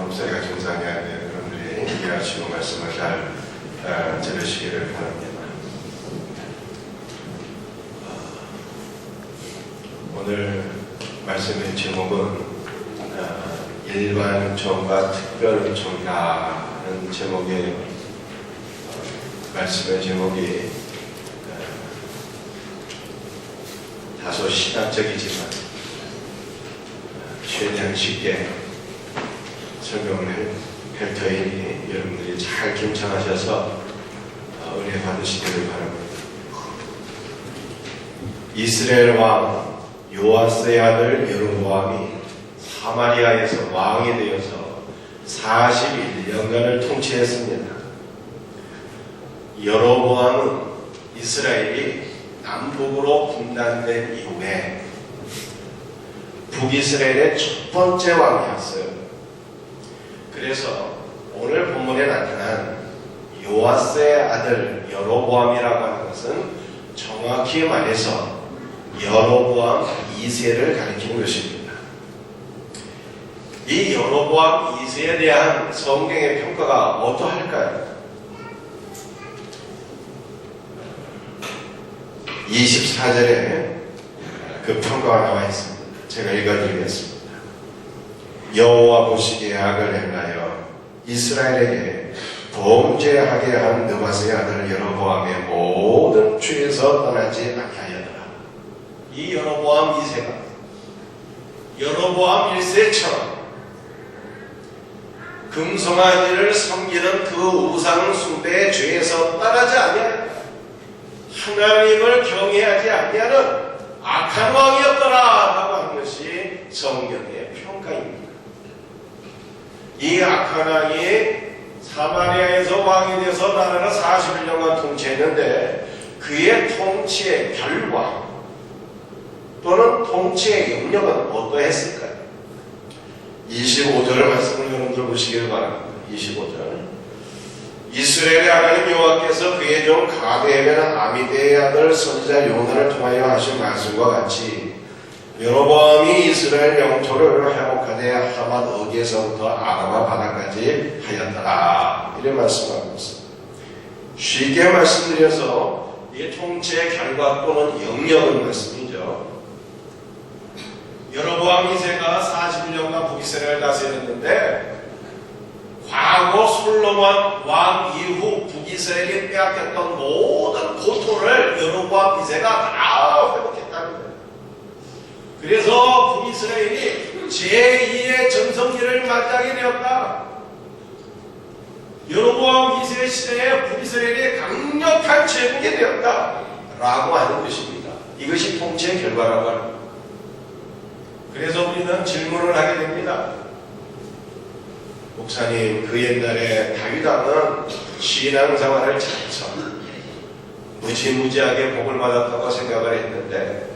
목소리가 정상이 아닌 여러분들이 이해하시고 말씀을 잘 들으시기를 바랍니다. 오늘 말씀의 제목은 일반 은총과 특별 은총이라는 제목의 말씀의 제목이 다소 신학적이지만 최대한 쉽게 설명을 할 터이니 여러분들이 잘 경청하셔서 은혜 받으시기를 바랍니다. 이스라엘 왕 요아스의 아들 여로보암이 사마리아에서 왕이 되어서 41년간을 통치했습니다. 여로보암은 이스라엘이 남북으로 분단된 이후에 북이스라엘의 첫 번째 왕이었어요. 그래서 오늘 본문에 나타난 요아스의 아들 여로보암이라고 하는 것은 정확히 말해서 여로보암 2세를 가리키는 것입니다. 이 여로보암 2세에 대한 성경의 평가가 어떠할까요? 24절에 그 평가가 나와 있습니다. 제가 읽어드리겠습니다. 여호와 보시기에 악을 행하여 이스라엘에게 범죄하게 한 느바스의 아들 여로보암의 모든 죄에서 떠나지 아니하였더라. 이 여로보암 2세가 여로보암 1세처럼 금송아지를 섬기는 그 우상 숭배의 죄에서 떠나지 아니하였다. 하나님을 경외하지 아니하는 악한 왕이었더라라고 하는 것이 성경의 평가입니다. 이 악한 왕이 사마리아에서 왕이 되어서 나라를 41년간 통치했는데 그의 통치의 결과 또는 통치의 영역은 어떠했을까요? 25절 말씀을 여러분들 보시길 바랍니다. 25절 이스라엘의 하나님 여호와께서 그의 종 가드에게는 아미대의 아들 선지자 요나를 통하여 하신 말씀과 같이 여로보암이 이스라엘 영토를 회복하되 하맛 어기에서부터 아라바 바다까지 하였더라. 이런 말씀하고 있습니다. 쉽게 말씀드려서 이 통치의 결과 또는 영역은 말씀이죠. 여로보암 2세가 41년간 북이스라엘을 다스렸는데 과거 솔로몬 왕 이후 북이스라엘이 빼앗겼던 모든 고토를 여로보암 2세가 다 회복했다는 거예요. 그래서 북이스라엘이 제2의 전성기를 맞이하게 되었다. 여로보암 2세 시대에 북이스라엘이 강력한 제국이 되었다 라고 하는 것입니다. 이것이 통치의 결과라고 합니다. 그래서 우리는 질문을 하게 됩니다. 목사님, 그 옛날에 다윗왕은 신앙생활을 잘해서 무지무지하게 복을 받았다고 생각을 했는데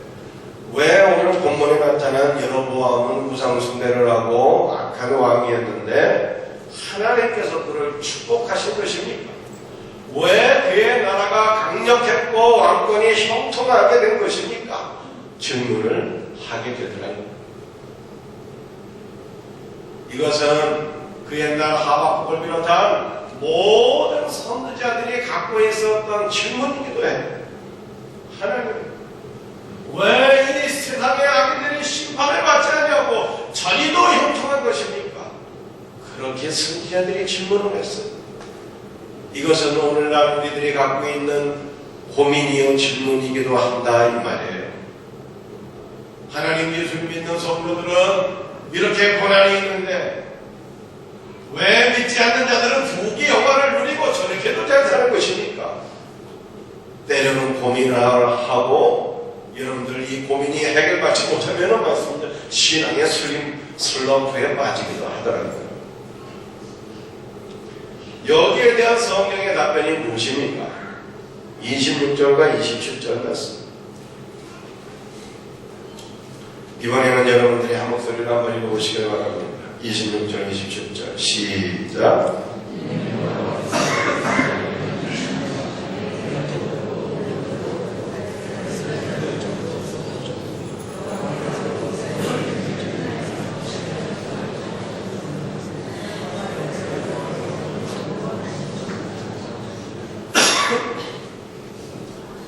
왜 오늘 본문에 나타난 여로보암은 우상숭배를 하고 악한 왕이었는데 하나님께서 그를 축복하신 것입니까? 왜 그의 나라가 강력했고 왕권이 형통하게 된 것입니까? 질문을 하게 되더라고요. 이것은 그 옛날 하박국을 비롯한 모든 선지자들이 갖고 있었던 질문이기도 해요. 하나님, 왜 이 세상의 악인들이 심판을 받지 않냐고 전이도 형통한 것입니까? 그렇게 선지자들이 질문을 했어요. 이것은 오늘날 우리들이 갖고 있는 고민이요 질문이기도 한다 이 말이에요. 하나님 예수 믿는 성도들은 이렇게 고난이 있는데 왜 믿지 않는 자들은 부귀 영화를 누리고 저렇게도 잘 사는 것입니까? 때로는 고민을 하고 여러분들 이 고민이 해결받지 못하면 맞습니다. 신앙의 슬럼프에 빠지기도 하더라고요. 여기에 대한 성경의 답변이 무엇입니까? 26절과 27절 말씀. 이번에는 여러분들이 한 목소리로 한번 읽어보시길 바랍니다. 26절, 27절 시작.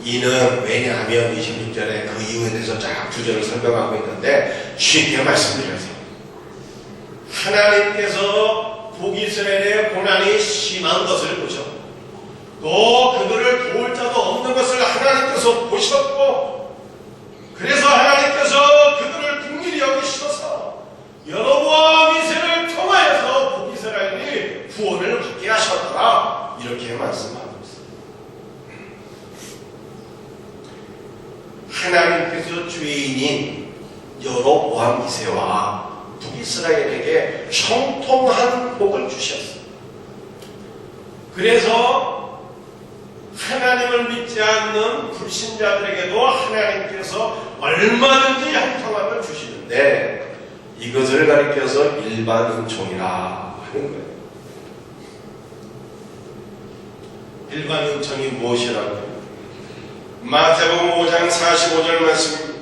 이는 왜냐하면 26절에 그 이유에 대해서 쫙 구절을 설명하고 있는데 쉽게 말씀드려서 하나님께서 북이스라엘의 고난이 심한 것을 보셨고 또 그들을 도울 자도 없는 것을 하나님께서 보셨고 그래서 하나님께서 그들을 긍휼히 여기셔서 여로보암 2세를 통하여서 북이스라엘이 구원을 받게 하셨다 이렇게 말씀하고 있습니다. 하나님께서 죄인인 여로보암 2세와 북이스라엘에게 형통한 복을 주셨어요. 그래서 하나님을 믿지 않는 불신자들에게도 하나님께서 얼마든지 형통함을 주시는데 이것을 가리켜서 일반 은총이라 하는 거예요. 일반 은총이 무엇이라고요? 마태복음 5장 45절 말씀입니다.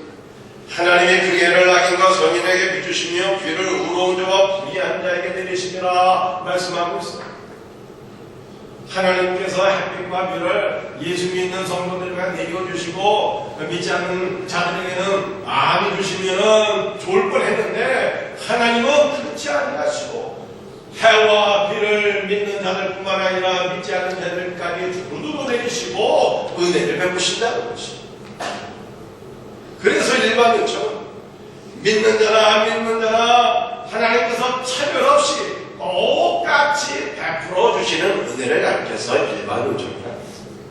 하나님의 그게를 악인과 선인에게 비추시며 귀를 의로운 자와 불의한 자에게 내리시리라 말씀하고 있습니다. 하나님께서 햇빛과 비를 예수 믿는 성도들에게 내려주시고 믿지 않는 자들에게는 암이 주시면 좋을 뻔했는데 하나님은 그렇지 아니하시고 해와 비를 믿는 자들뿐만 아니라 믿지 않는 자들까지 두루두루 내리시고 은혜를 베푸신다는 것입니다. 그래서 일반 요청 믿는 자나 안 믿는 자나 하나님께서 차별 없이 똑같이 베풀어 주시는 은혜를 가르쳐서 일반 요청이라 했습니다.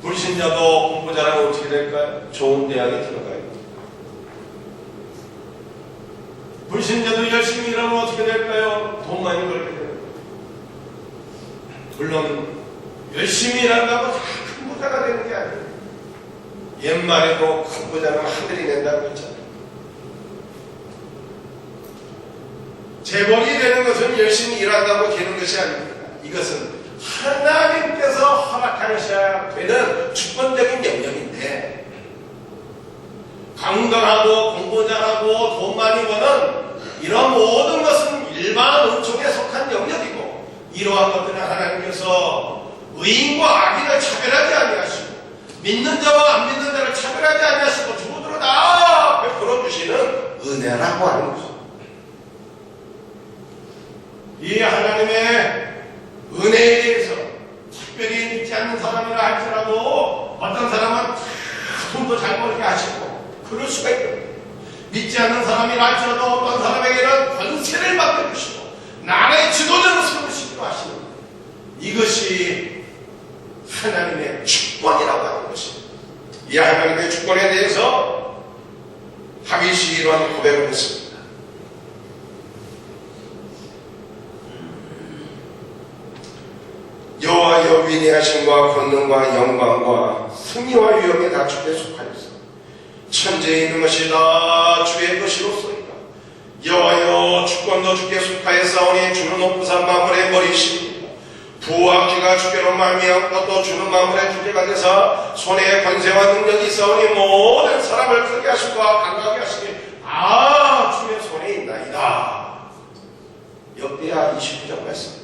불신자도 공부 잘하면 어떻게 될까요? 좋은 대학에 들어가요. 불신자도 열심히 일하면 어떻게 될까요? 돈 많이 벌게 돼요. 물론 열심히 일한다고 다 큰 부자가 되는 게 아니에요. 옛말에도 큰 부자는 하늘이 낸다고 했잖아요. 재벌이 되는 것은 열심히 일한다고 되는 것이 아닙니다. 이것은 하나님께서 허락하셔야 되는 주권적인 영역인데 강건하고 공부 잘하고 돈 많이 버는 이런 모든 것은 일반 은총에 속한 영역이고 이러한 것들은 하나님께서 의인과 악인을 차별하지 아니하시고 믿는 자와 안 믿는 자를 차별하지 아니하시고 두루두루 다 베풀어 주시는 은혜라고 하는 것입니다. 이 하나님의 은혜에 대해서 특별히 믿지 않는 사람이라 할지라도 어떤 사람은 돈도 잘 벌게 하시고 그럴 수가 있거든요. 믿지 않는 사람이라 할지라도 어떤 사람에게는 권세를 맡겨주시고 나라의 지도자로 세우시기도 하시는 이것이 하나님의 주권이라고 하는 것입니다. 이 하나님의 주권에 대해서 다윗이 이러한 고백을 했습니다. 여호와여 위대하심과 권능과 영광과 승리와 위엄이 다 주께 속하였어. 천지에 있는 것이 다 주의 것이로소이다. 여호와여 주권도 주께 속하였사오니 주는 높으사 만물의 머리시니 부와 귀가 주께로 말미암고 또 주는 만물의 주제가 되사 손에 권세와 능력이 있사오니 모든 사람을 크게 하시고 강하게 하시니 주의 손에 있나이다. 역대하 29장 말씀.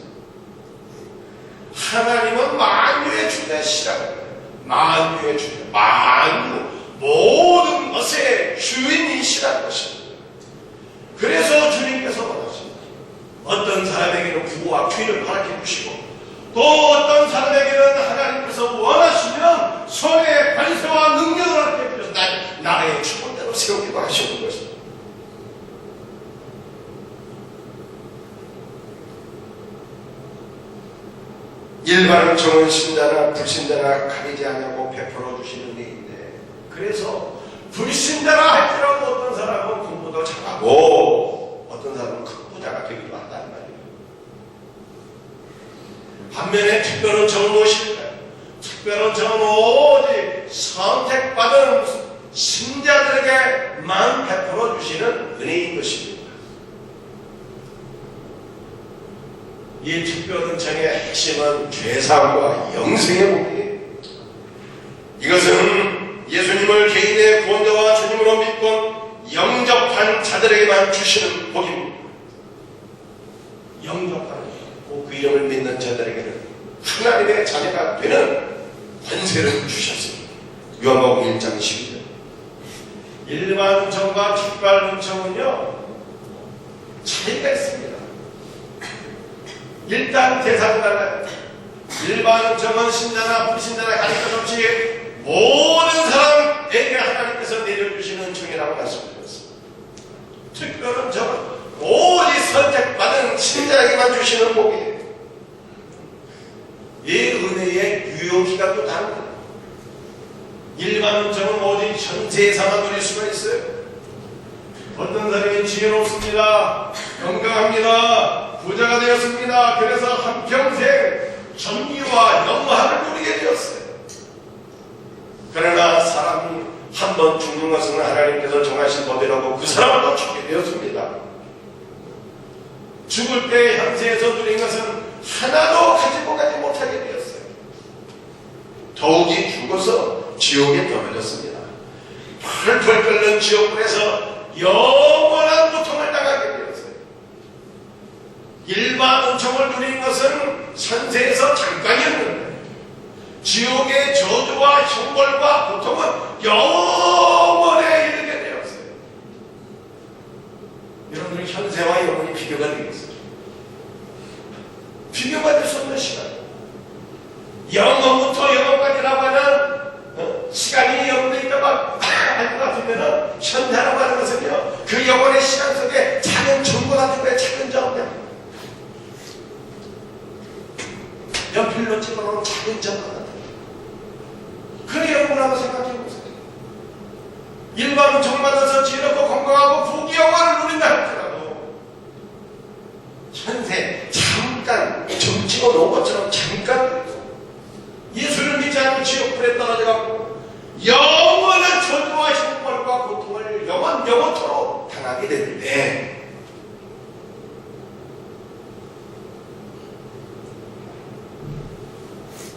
하나님은 만유의 주되시라는 거예요. 만유의 주대, 만유, 모든 것의 주인이시라는 것입니다. 그래서 주님께서 원하십니다. 어떤 사람에게는 부와 귀를 허락해 주시고 또 어떤 사람에게는 하나님께서 원하시면 손에 관세와 능력을 허락해 주셔서 나라의 주권대로 세우기도 하시는 것입니다. 일반 은총은 신자나 불신자나 가리지 않냐고 베풀어 주시는 데인데 그래서 불신자라 할지라도 어떤 사람은 공부도 잘하고 어떤 사람은 큰 부자가 되기도 한다는 말이에요. 반면에 특별 은총은 무엇일까요? 특별 은총은 오직 선택받은 신자들에게만 베풀어 주시는 은혜인 것입니다. 이 특별 은총의 핵심은 죄사함과 영생의 복이에요. 이것은 예수님을 개인의 구원자와 주님으로 믿고 영접한 자들에게만 주시는 복입니다. 영접하는 그 이름을 믿는 자들에게는 하나님의 자녀가 되는 권세를 주셨습니다. 요한복음 1장 12절. 일반 은총과 특별 은총은요 차이가 있습니다. 일단 대상이 달라요. 일반 은총은 신자나 불신자나 가릴 것 없이 모든 사람에게 하나님께서 내려주시는 은총이라고 말씀드렸습니다. 특별 은총은 오직 선택받은 신자에게만 주시는 복이에요. 이 은혜의 유효기간도 다릅니다. 일반 은총은 오직 현세에서만 누릴 수가 있어요. 어떤 사람이 지혜롭습니다, 건강합니다, 부자가 되었습니다. 그래서 한평생 정의와 영화를 누리게 되었어요. 그러나 사람이 한 번 죽는 것은 하나님께서 정하신 법이라고 그 사람을 또 죽게 되었습니다. 죽을 때 현세에서 누린 것은 하나도 가지고 가지 못하게 되었어요. 더욱이 죽어서 지옥에 떠밀렸습니다. 펄펄 끓는 지옥불에서 영원한 고통을 당하게 되었어요. 일반 은총을 누린 것은 현세에서 잠깐이었는데 지옥의 저주와 형벌과 고통은 영원에 이르게 되었어요. 여러분들은 현세와 영원이 비교가 되겠어요. 비교가 될 수 없는 시간. 영원부터 영원까지라고 하는 시간이 영원에 있다고 할 것 같으면 현세라고 하는 것은요 그 영원의 시간 속에 작은 점과 같은 거예요. 작은 점. 연필로 찍어놓은 작은 점과 같은 거예요. 그래 영원하고 생각해보세요. 일반 은총을 받아서 지혜롭고 건강하고 부귀 영화를 누린다 할지라도 현세 잠깐 점 찍어놓은 것처럼 잠깐 예수를 믿지 않고 지옥불에 떨어져가고 영원한 저주와 형벌과 고통을 영원토록 당하게 되는데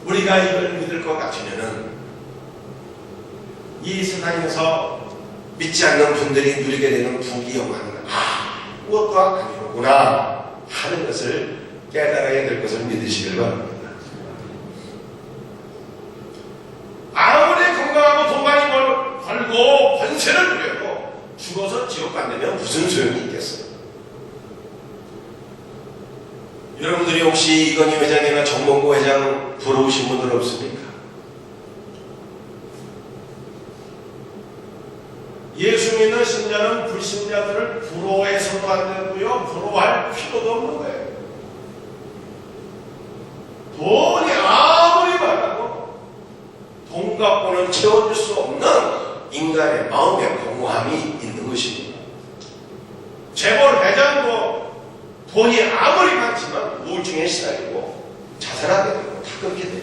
우리가 이걸 믿을 것 같으면은 이 세상에서 믿지 않는 분들이 누리게 되는 부귀 영화는 아무것도 아니로구나 하는 것을 깨달아야 될 것을 믿으시길 바랍니다. 아무리 건강하고 돈 많이 벌고 권세를 누려도 죽어서 지옥 간다면 무슨 소용이 있겠어요? 여러분들이 혹시 이건희 회장이나 정몽구 회장 부러우신 분들 없습니까? 예수 믿는 신자는 불신자들을 부러워해서도 안 되고요, 부러워할 필요도 없는 거예요. 돈이 아무리 많아도 돈 갖고는 채워줄 수 없는 인간의 마음의 공허함이 있는 것입니다. 재벌 회장도 돈이 아무리 많지만 우울증에 시달리고 자살하게 되고 다 그렇게 돼요.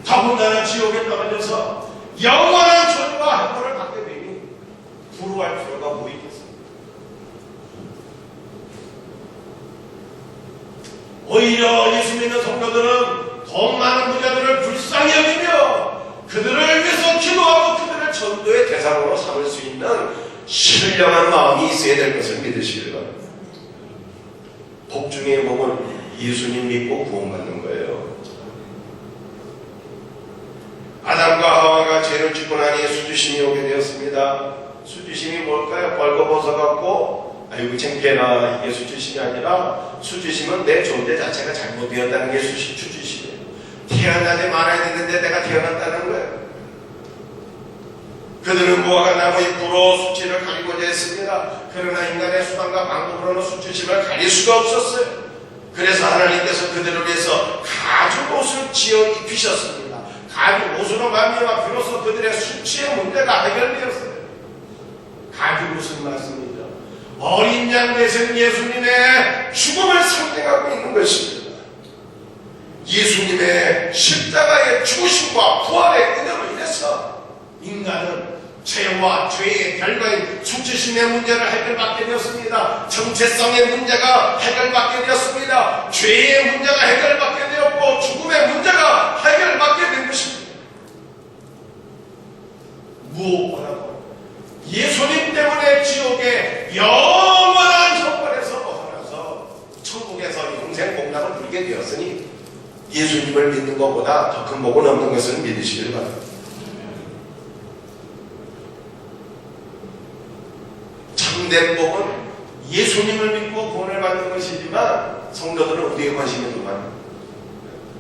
더군다나 지옥에 떨어져서 영원한 저주와 형벌을 받게 되니 부러워할 필요가 뭐 있겠어요? 오히려 예수 믿는 성도들은 돈 많은 부자들을 불쌍히 여기며 그들을 위해서 기도하고 그들을 전도의 대상으로 삼을 수 있는 신령한 마음이 있어야 될 것을 믿으시길 바랍니다. 복중의 몸은 예수님 믿고 구원받는 거예요. 아담과 하와가 죄를 짓고 나니 수주심이 오게 되었습니다. 수주심이 뭘까요? 벌거벗어갖고 아이고 창피해라, 이게 수주심이 아니라 수주심은 내 존재 자체가 잘못되었다는 게 수주심이에요. 태어나지 말아야 되는데 내가 태어났다는 거예요. 그들은 무화과 나무 잎으로 수치를 가리고자 했습니다. 그러나 인간의 수단과 방법으로는 수치심을 가릴 수가 없었어요. 그래서 하나님께서 그들을 위해서 가죽 옷을 지어 입히셨습니다. 가죽 옷으로 말미암아 비로소 그들의 수치의 문제가 해결되었어요. 가죽 옷은 말씀이죠. 어린 양 되신 예수님의 죽음을 상징하고 있는 것입니다. 예수님의 십자가의 죽으심과 부활의 은혜로 인해서 인간은 죄와 죄의 결과인 수치심의 문제를 해결받게 되었습니다. 정체성의 문제가 해결받게 되었습니다. 죄의 문제가 해결받게 되었고 죽음의 문제가 해결받게 된 것입니다. 무엇보다도 예수님 때문에 지옥의 영원한 형벌에서 벗어나서 천국에서 영생 복락을 누리게 되었으니 예수님을 믿는 것보다 더 큰 복은 없는 것을 믿으시길 바랍니다. 참된 복은 예수님을 믿고 구원을 받는 것이지만 성도들은 어디에 관심이 더 많아요?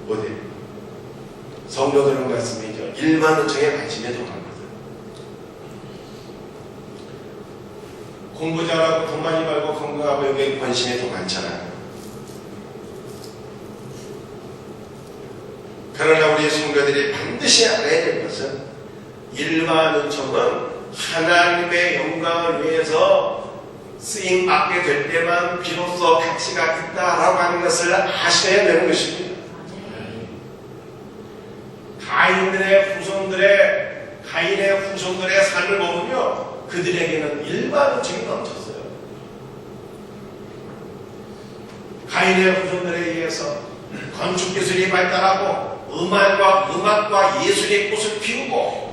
어디? 성도들은 말씀이죠. 일반 은총에 관심이 더 많거든. 공부 잘하고 돈 많이 벌고 건강하고 여기에 관심이 더 많잖아요. 그러나 우리 성도들이 반드시 알아야 될 것은 일반 은총은 하나님의 영광을 위해서 쓰임받게 될 때만 비로소 가치가 있다라고 하는 것을 아셔야 되는 것입니다. 가인의 후손들의 삶을 보면요, 그들에게는 일반 은총이 넘쳤어요. 가인의 후손들에 의해서 건축기술이 발달하고 음악과 예술의 꽃을 피우고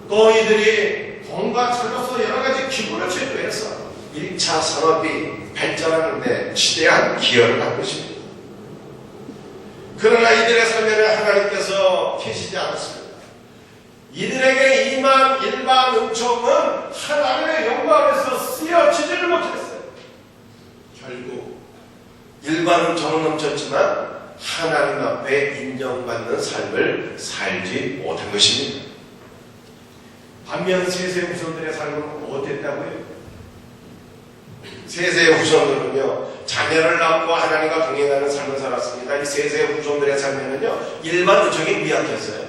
또 이들이 돈과 철로서 여러가지 기부를 제도해서 1차 산업이 발전하는데 지대한 기여를 한 것입니다. 그러나 이들의 삶에는 하나님께서 계시지 않았습니다. 이들에게 임한 일반 은총은 하나님의 영광에서 쓰여지지를 못했어요. 결국 일반 은총은 넘쳤지만 하나님 앞에 인정받는 삶을 살지 못한 것입니다. 반면 세세 후손들의 삶은 어땠다고요? 세세 후손들은요, 자녀를 낳고 하나님과 동행하는 삶을 살았습니다. 이 세세 후손들의 삶에는요, 일반 은총이 미약했어요.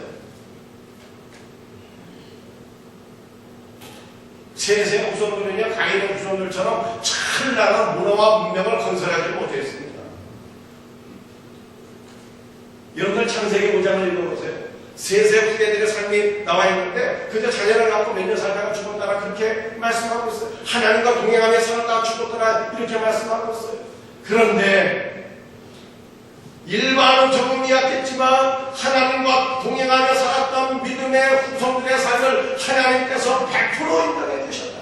세세 후손들은요, 가인의 후손들처럼 찬란한 문화와 문명을 건설하지 못했습니다. 여러분들 창세기 5장을 읽어보세요. 세세 후대들의 삶이 나와 있는데 그저 자녀를 낳고 몇 년 살다가 죽었다가 그렇게 말씀하고 있어요. 하나님과 동행하며 살다가 죽었다가 이렇게 말씀하고 있어요. 그런데 일반은 조금 미약했지만 하나님과 동행하며 살았던 믿음의 후손들의 삶을 하나님께서 100% 인정해 주셨다.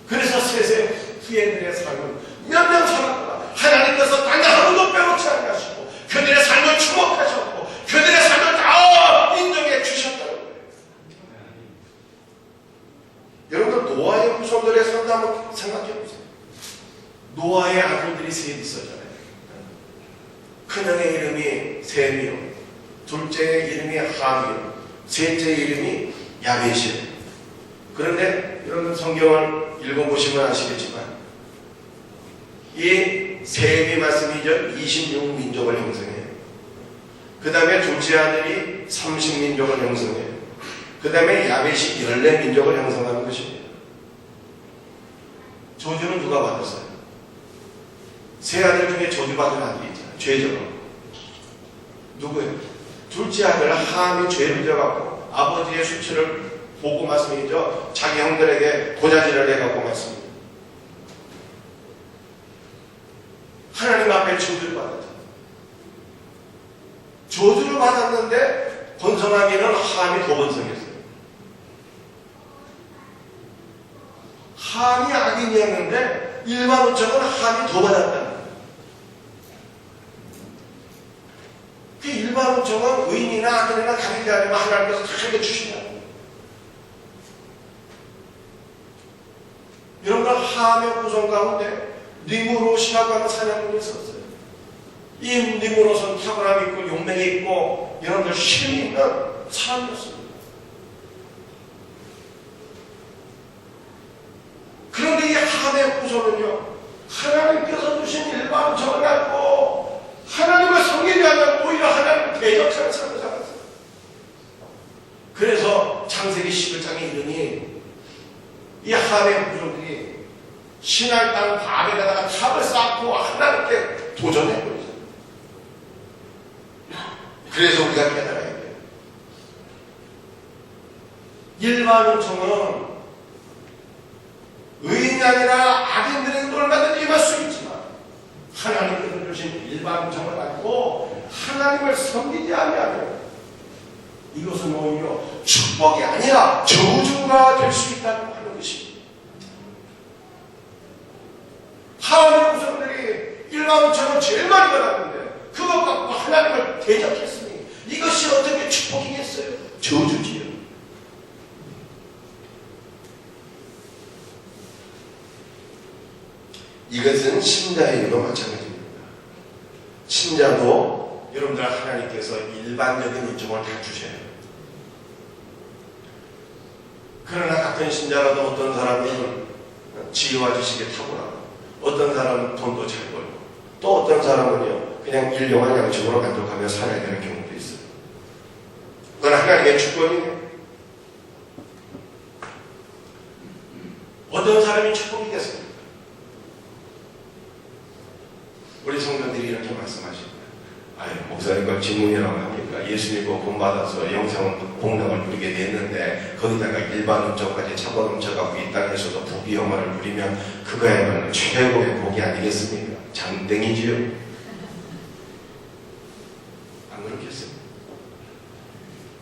그래서 세세 후대들의 삶은 몇 년 살았다가 하나님께서 단 하루도 빼놓지 않으시고 그들의 삶을 주목하셨고 그들의 삶을 다 인정해 주셨다는 거예요. 여러분들 노아의 후손들의 삶도 한번 생각해 보세요. 노아의 아들들이 셋 있었잖아요. 큰형의 이름이 셈이요, 둘째의 이름이 함이요, 셋째 이름이 야벳이요. 그런데 여러분 성경을 읽어보시면 아시겠지만 이 셈이 말씀이죠. 26민족을 형성해요. 그 다음에 둘째 아들이 30민족을 형성해요. 그 다음에 야벳이 14민족을 형성하는 것입니다. 저주는 누가 받았어요? 세 아들 중에 저주받은 아들이 있잖아요. 죄져가. 누구예요? 둘째 아들 함이 죄를 져갖고 아버지의 수치를 보고 말씀이죠. 자기 형들에게 고자질을 해갖고 말씀입니다. 하나님 앞에 저주를 받았죠. 저주를 받았는데 번성하기는 함이 더 번성했어요. 함이 악인이었는데 일반 은총은 함이 더 받았다는 거예요. 그 일반 은총은 의인이나 악인이나 가리지 않으면 하나님께서 다 주신다는 거예요. 여러분들 함의 후손 가운데 니무롯이라고 하는 사냥꾼이 있었어요. 이 니무롯은 탁월함이 있고 용맹이 있고 여러분들 힘이 있는 사람이었습니다. 그런데 이 함의 후손은요, 하나님께서 주신 일반 은총을 갖고 하나님을 섬기지 않고 오히려 하나님을 대적하는 삶을 살았어요. 그래서 창세기 11장에 이르니 이 함의 후손들이 신할 땅 바벨에다가 탑을 쌓고 하나님께 도전해버리죠. 그래서 우리가 깨달아야 돼요. 일반 은총은 의인이 아니라 악인들에게도 얼마든지 임할 수 있지만 하나님께서 주신 일반 은총을 갖고 하나님을 섬기지 아니하면 이것은 오히려 축복이 아니라 저주가 될 수 있다는 하는 것입니다. 1만 5천원 제일 많이 받았는데 그것 갖고 하나님을 대적했으니 이것이 어떻게 축복이겠어요? 저주지요. 이것은 신자에게도 마찬가지입니다. 신자도 여러분들 하나님께서 일반적인 인종을 다 주셔요. 그러나 같은 신자라도 어떤 사람은 지혜와 지식이 탁월하고 어떤 사람은 돈도 잘 벌고 또 어떤 사람은요 그냥 일용할 양식으로 만족하며 살아야 되는 경우도 있어요. 그건 하나님의 축복이에요. 어떤 사람이 축복이겠습니까? 우리 성도들이 이렇게 말씀하십니다. 아유, 목사님 그 질문이라고 합니까? 예수 믿고 구원받아서 영생 복락을 누리게 됐는데 거기다가 일반 음정까지 차고 넘쳐가고 이 땅에서도 부귀영화를 누리면 그거야말로 최고의 복이 아니겠습니까? 장땡이지요. 안 그렇겠습니까?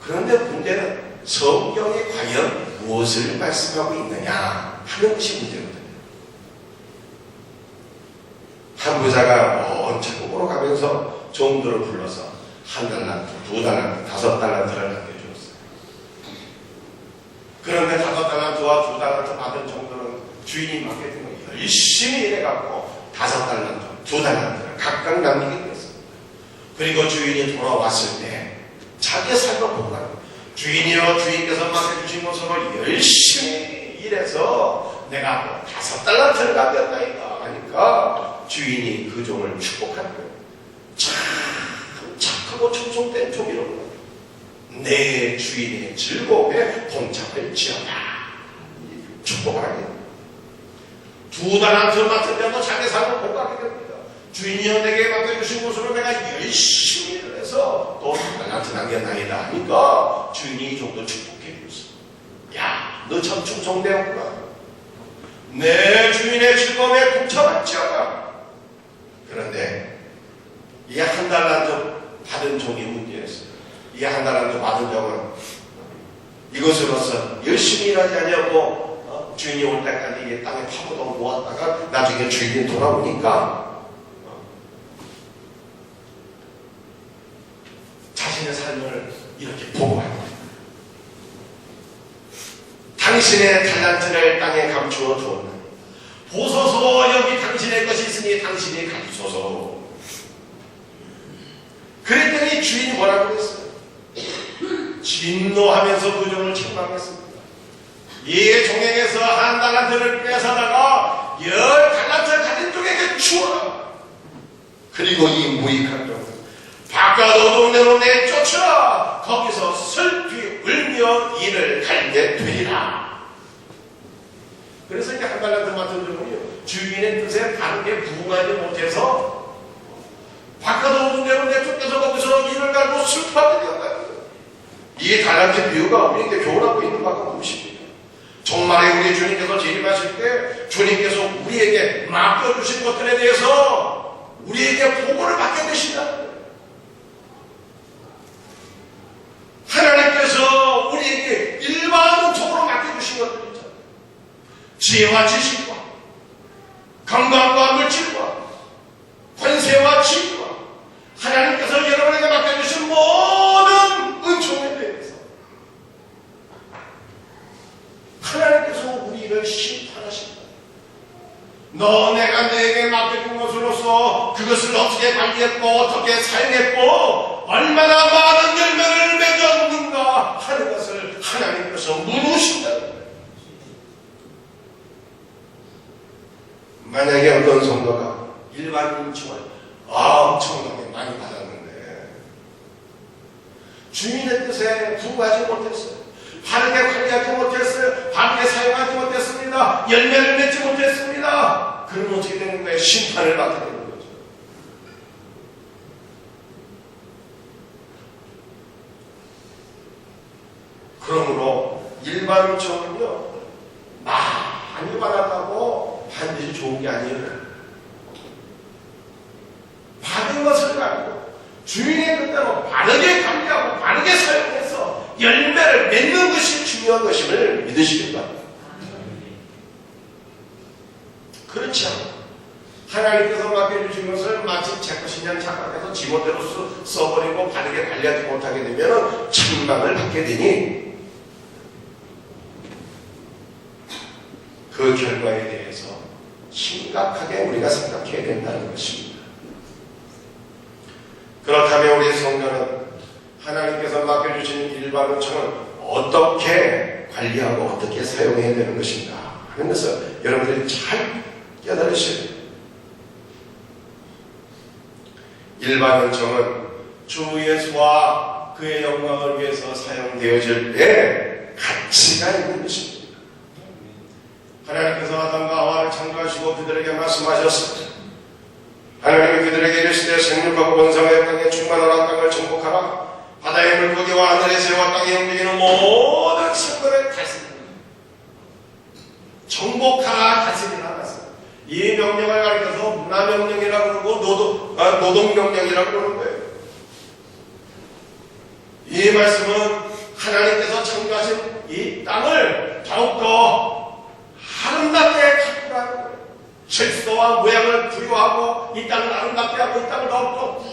그런데 문제는 성경이 과연 무엇을 말씀하고 있느냐 하는 것이 문제거든요. 한 부자가 먼 천국으로 가면서 종들을 불러서 1달란트, 2달란트, 5달란트를 남겨주었어요. 그런데 5달란트와 2달란트 받은 종들은 주인이 맡게 된 거 열심히 일해갖고 5달란트, 2달란트를 각각 남기게 되었습니다. 그리고 주인이 돌아왔을 때 자기의 삶을 보고 가는 거예요. 주인이여 주인께서 맡겨주신 것으로 열심히 일해서 내가 5달란트를 남겼다니까 하니까 주인이 그 종을 축복하는 거예요. 참 착하고 청송된 종이로구나. 내 주인의 즐거움에 동참할지어다. 축복을 하게 됩니다. 2달란트 맡으면 자기 삶을 복하게 됩니다. 주인이여 내게 맡겨주신 것으로 내가 열심히 일을 해서 또 2달란트 남겼나이다 하니까 주인이 이 정도 축복해 주었어. 야, 너 참 충성되었구나. 내 주인의 즐거움에 동참할지어다. 그런데 이 1달란트 받은 종이 문제였어요. 이 1달란트 받은 종은 이것으로서 열심히 일하지 않냐고 주인이 올 때까지 이 땅에 파고도 모았다가 나중에 주인이 돌아오니까 자신의 삶을 이렇게 보고하는 거예요. 당신의 달란트를 땅에 감추어 두었나니 보소서 여기 당신의 것이 있으니 당신이 가지소서. 그랬더니 주인이 뭐라고 그랬어요? 진노하면서 그 종을 책망했습니다. 이 종에게서 1달란트를 뺏어다가 10달란트를 가진 종에게 주어라. 그리고 이 무익한 종은 바깥 어둠내로 내쫓으라. 거기서 슬피 울며 이를 갈게 되리라. 그래서 이제 1달란트 맡은 종은요 주인의 뜻에 바르게 부응하지 못해서 바깥 어둠내로 내쫓겨서 거기서 이를 갈고 슬퍼하게 되었다는 거예요. 이 달란트 비유가 우리에게 교훈하고 있는 바가 무엇입니까? 정말에 우리 주님께서 재림하실 때 주님께서 우리에게 맡겨주신 것들에 대해서 우리에게 보고를 받게 되신다는 거예요. 하나님께서 우리에게 일반적으로 맡겨주신 것들 있잖아요. 지혜와 지식과 건강과 물질과 권세와 지위와 하나님께서 여러분에게 맡겨주신 모든 은총에 대해서 하나님께서 우리를 심판하신다. 너 내가 너에게 맡겨준 것으로서 그것을 어떻게 관리했고 어떻게 사용했고 얼마나 많은 열매를 맺었는가 하는 것을 하나님께서 물으신다는 거예요. 만약에 어떤 성도가 일반 인충을 엄청나게 많이 받았는데 주인의 뜻에 부응하지 못했어요. 바르게 관리하지 못했어요. 바르게 사용하지 못했습니다. 열매를 맺지 못했습니다. 그러면 어떻게 되는 거예요? 심판을 받게 되는 거죠. 그러므로 일반 인충은요 많이 받았다고 반드시 좋은 게 아니에요. 받은 것을 가지고 주인의 뜻대로 바르게 관리하고 바르게 사용해서 열매를 맺는 것이 중요한 것임을 믿으시길 바랍니다. 그렇지 않아요. 하나님께서 맡겨주신 것을 마치 제 것이냐 착각해서 지멋대로 써버리고 바르게 관리하지 못하게 되면 책망을 받게 되니 그 결과에 대해서 심각하게 우리가 생각해야 된다는 것입니다. 그렇다면 우리 성도는 하나님께서 맡겨주신 일반 은총을 어떻게 관리하고 어떻게 사용해야 되는 것인가 하는 것을 여러분들이 잘 깨달으셔야 됩니다. 일반 은총은 주 예수와 그의 영광을 위해서 사용되어질 때 가치가 있는 것입니다. 하나님께서 아담과 하와를 창조하시고 그들에게 말씀하셨습니다. 하나님은 그들에게 이르시되 생육하고 번성하여 땅에 충만하라. 땅을 정복하라. 바다의 물고기와 하늘의 새와 땅에 움직이는 모든 생물을 다스리라. 정복하라, 다스리라 말씀. 이 명령을 가리켜서 문화명령이라고 그러고 노동명령이라고 그러는 거예요. 이 말씀은 하나님께서 창조하신 이 땅을 더욱더 아름답게 가꾸라는 거예요. 질서와 모양을 부여하고 이 땅을 아름답게 하고 이 땅을 더욱더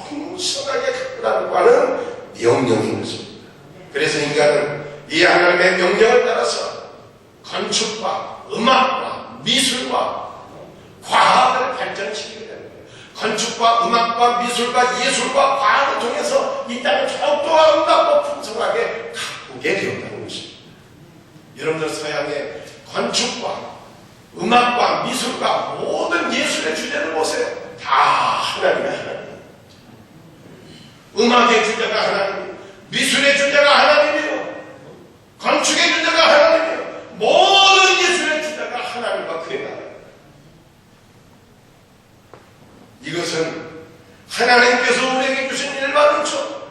풍성하게 가꾸라고 하는 명령인 것입니다. 그래서 인간은 이 하나님의 명령을 따라서 건축과 음악과 미술과 과학을 발전시키게 됩니다. 건축과 음악과 미술과 예술과 과학을 통해서 이 땅을 더욱더 아름답고 풍성하게 가꾸게 되었다는 것입니다. 여러분들 서양의 건축과 음악과 미술과 모든 예술의 주제를 보세요. 다 하나님의 하나님. 음악의 주제가 하나님, 미술의 주제가 하나님이요, 건축의 주제가 하나님이요, 모든 예술의 주제가 하나님과 그의 나라. 이것은 하나님께서 우리에게 주신 일반 은총,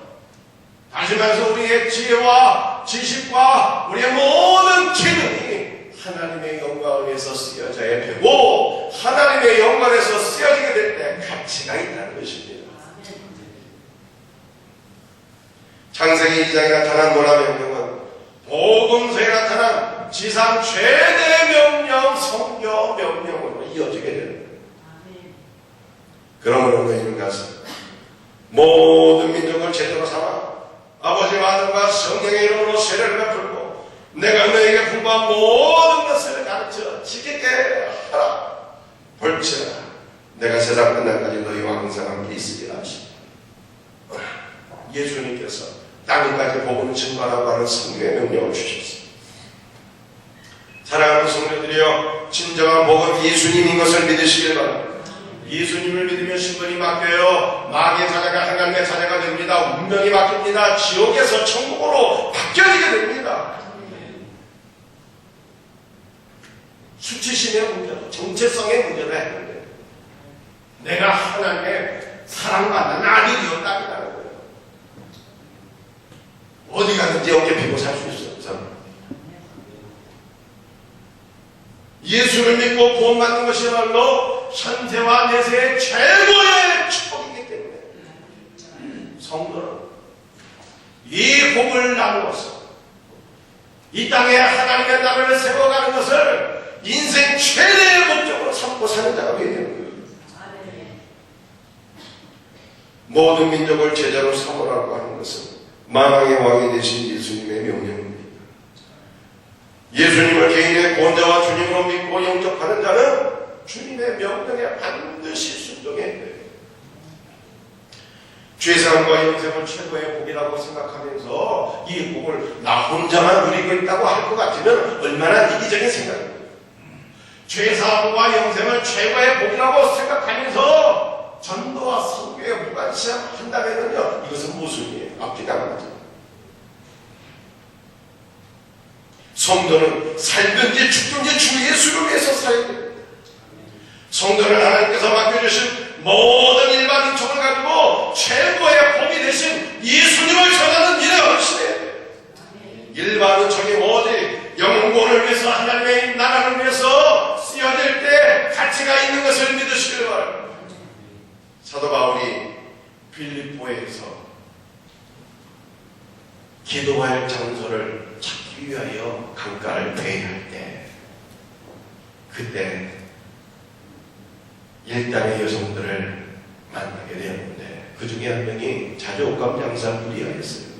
다시 말해서 우리의 지혜와 지식과 우리의 모든 기능이 하나님의 영광을 위해서 쓰여져야 되고 하나님의 영광에서 쓰여지게 될 때 가치가 있다는 것입니다. 창세기 2장에 나타난 문화명령은 복음서에 나타난 지상 최대 명령, 성교 명령으로 이어지게 됩니다. 그러므로 너희는 가서 모든 민족을 제대로 삼아 아버지와 아들과 성령의 이름으로 세례를 베풀고 내가 너희에게 분부한 모든 것을 가르쳐 지키게 하라. 볼지어다 내가 세상 끝날까지 너희와 항상 함께 있으리라 하시니 예수님께서 땅까지 복음을 전파하라고 하는 성경의 명령을 주셨습니다. 사랑하는 성도들이여, 진정한 복은 예수님인 것을 믿으시길 바랍니다. 예수님을 믿으면 신분이 바뀌어요. 마귀의 자녀가 하나님의 자녀가 됩니다. 운명이 바뀝니다. 지옥에서 천국으로 바뀌어지게 됩니다. 수치심의 문제도 정체성의 문제도 했는데 내가 하나님의 사랑받는 아들이었다는 거예요. 어디 가든지 어깨 피고 살 수 있어요. 그 사람. 예수를 믿고 구원받는 것이야말로 현세와 내세의 최고의 축복이기 때문에 성도는 이 복을 나누어서 이 땅에 하나님의 나라를 세워가는 것을 인생 최대의 목적으로 삼고 사는 자가 되어야 되는 거예요. 모든 민족을 제자로 삼으라고 하는 것은 만왕의 왕이 되신 예수님의 명령입니다. 예수님을 개인의 구원자와 주님으로 믿고 영접하는 자는 주님의 명령에 반드시 순종해야 돼요. 죄사함과 영생을 최고의 복이라고 생각하면서 이 복을 나 혼자만 누리고 있다고 할 것 같으면 얼마나 이기적인 생각입니다. 죄사함과 영생을 최고의 복이라고 생각하면서 전도와 선교에 무관심한다면요, 이것은 모순이에요. 앞뒤가 안 맞아요. 성도는 살든지 죽든지 주 예수를 위해서 살아야 됩니다. 성도는 하나님께서 맡겨주신 모든 일반 은총을 가지고 최고의 복이 되신 예수님을 전하는 일에 헌신해야 돼요. 일반 은총이 오직 영혼을 위해서 하나님의 나라를 위해서 쓰여질 때 가치가 있는 것을 믿으시길 바랍니다. 사도 바울이 빌립보에서 기도할 장소를 찾기 위하여 강가를 대회할 때 그때 일당의 여성들을 만나게 되었는데 그 중에 한 명이 자주옥감 장사 루디아였어요.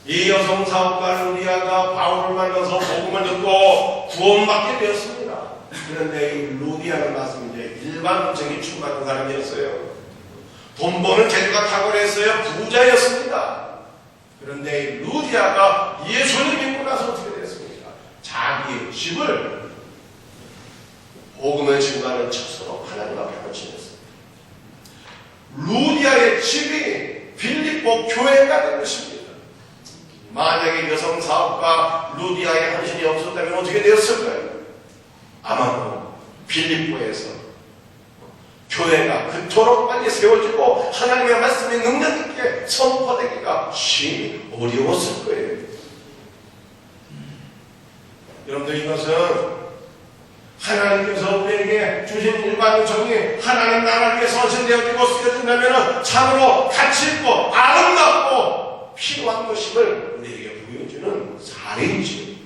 이 여성 사업가 루디아가 바울을 만나서 복음을 듣고 구원받게 되었습니다. 그런데 이 루디아는 말씀인데 일반 음성이 충만한 사람이었어요. 돈 버는 재주가 탁월했어요. 부자였습니다. 그런데 이 루디아가 예수를 믿고 나서 어떻게 됐습니까? 자기의 집을 복음을 증거하는 처소로 하나님 앞에 바치셨습니다. 루디아의 집이 빌립보 교회가 된 것입니다. 만약에 여성 사업가 루디아의 헌신이 없었다면 어떻게 되었을까요? 아마도 빌립보에서 교회가 그토록 빨리 세워지고 하나님의 말씀이 능력 있게 선포되기가 심히 어려웠을 거예요. 여러분들, 이것은 하나님께서 우리에게 주신 일반 정이 하나님 나라를 위해서 헌신되어지고 쓰여진다면 참으로 가치 있고 아름답고 필요한 것임을 우리에게 보여주는 사례이지요.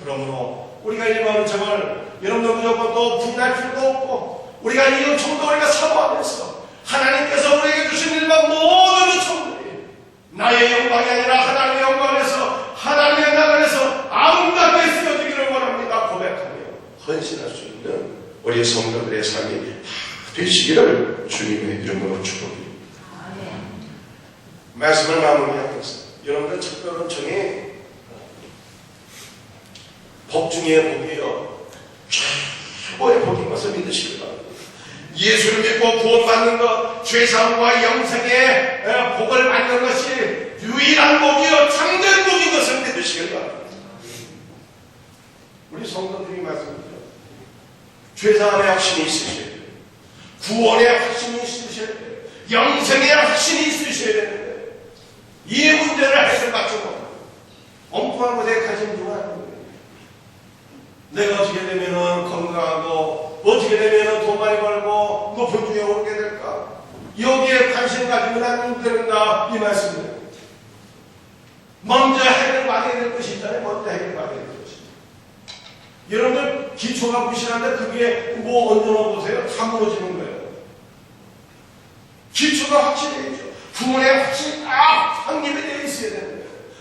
그러므로 우리가 일반 정을 여러분들 무조건 또 분할 필요도 없고 우리가 이 요청도 우리가 사모하면서 하나님께서 우리에게 주신 일반 모든 요청들이 나의 영광이 아니라 하나님의 영광에서 하나님의 나라에서 아름답게 쓰여지기를 원합니다. 고백하며 헌신할 수 있는 우리 성도들의 삶이 다 되시기를 주님의 이름으로 축복합니다. 말씀을 마무리하겠습니다. 여러분들 특별원청이 복 중에 복이요 최고의 복인 것을 믿으시기 바랍니다. 예수를 믿고 구원받는 것, 죄사함과 영생의 복을 받는 것이 유일한 복이요 참된 복인 것을 믿으시기 바랍니다. 우리 성도들이 말씀드려요. 죄사함의 확신이 있으셔야 돼요. 구원의 확신이 있으셔야 돼요. 영생의 확신이 있으셔야 되는데 이 문제를 해결받죠. 엉뚱한 곳에 가진 누가 아닙니다. 내가 어떻게 되면 건강하고 어떻게 되면 돈 많이 벌고 높은 중에 오르게 될까? 여기에 관심 가지면 안 되는가? 이 말씀이에요. 먼저 해결받아야 될 것이 있잖아요. 먼저 해결받아야 될 것이. 여러분들 기초가 부실한데 그게 뭐 얹어놓아 보세요. 다 무너지는 거예요. 기초가 확실해야죠. 구원의 확신이 딱 확립이 되어 있어야 되는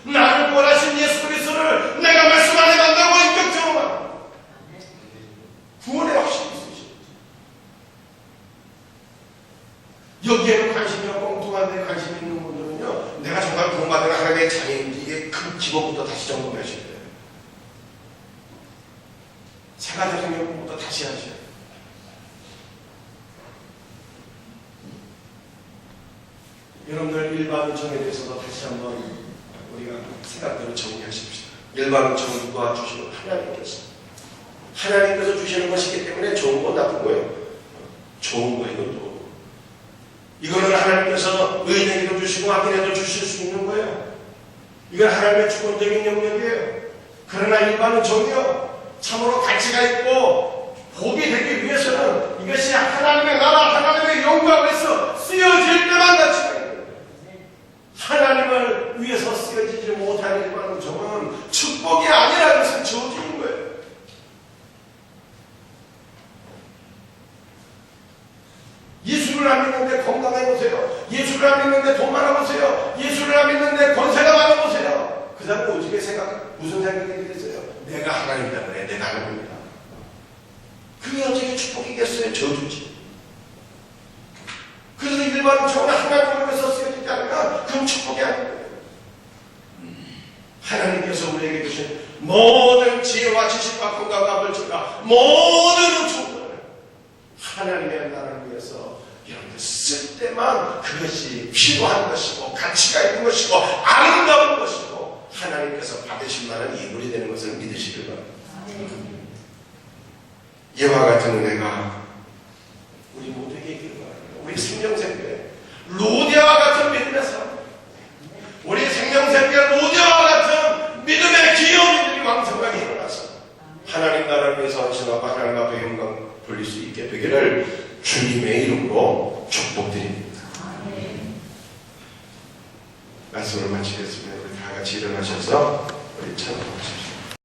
거예요. 나를 구원하신 예수 그리스도를 내가 말씀 안에 만나고 인격적으로 만나. 구원의 확신이 있으시죠. 여기에는 관심이 없고 엉뚱한 데 관심이 있는 분들은요, 내가 정말 구원받은 하나님의 자녀인지 이게 그 기본부터 다시 점검하셔야 돼요. 생활 생명부터 다시 하셔야 돼요. 여러분들 일반은총에 대해서도 다시 한번 우리가 생각대로 정리하십시다. 일반은총은 누가 주시는 하나님께서 주시는 것이기 때문에 좋은 거 나쁜 거예요. 좋은 거 이것도. 이거는 하나님께서 의인에게도 주시고 악인에게도 주실 수 있는 거예요. 이건 하나님의 주권적인 영역이에요. 그러나 일반은총이요 참으로 가치가 있고 복이 되기 위해서는 이것이 하나님의 나라, 하나님의 영광에서 쓰여질 때만 가치가 있어요. 하나님을 위해서 쓰여지지 못한 일반은 저는 축복이 아니라 것은 저주인 거예요. 예수를 안 믿는데 건강해보세요. 예수를 안 믿는데 돈 많아보세요. 예수를 안 믿는데 권세가 많아보세요. 그 사람이 어떻게 무슨 생각이 들겠어요? 내가 하나님이다 그래. 내가 하나님이다. 그게 어떻게 축복이겠어요? 저주지. 그래서 일반은 저는 하나님을 위해서 쓰여지지 않으면 그건 축복이 아닙니다. 하나님께서 우리에게 주신 모든 지혜와 지식과 건강과 벌칙과 모든 축복을 하나님의 나라를 위해서 여러분들 쓸 때만 그것이 필요한 것이고 가치가 있는 것이고 아름다운 것이고 하나님께서 받으실 만한 예물이 되는 것을 믿으시길 바랍니다. 이와 같은 은혜가 우리 모두에게 있기를 바랍니다. 우리 생명샘교회 루디아와 같은 믿음의 사람, 우리 생명샘교회 루디아와 같은 믿음의 기업인들이 왕성하게 일어나서 하나님 나라를 위해서 헌신하고 하나님 앞에 영광 돌릴 수 있게 되기를 주님의 이름으로 축복드립니다. 말씀을 마치겠습니다. 우리 다 같이 일어나셔서 우리 참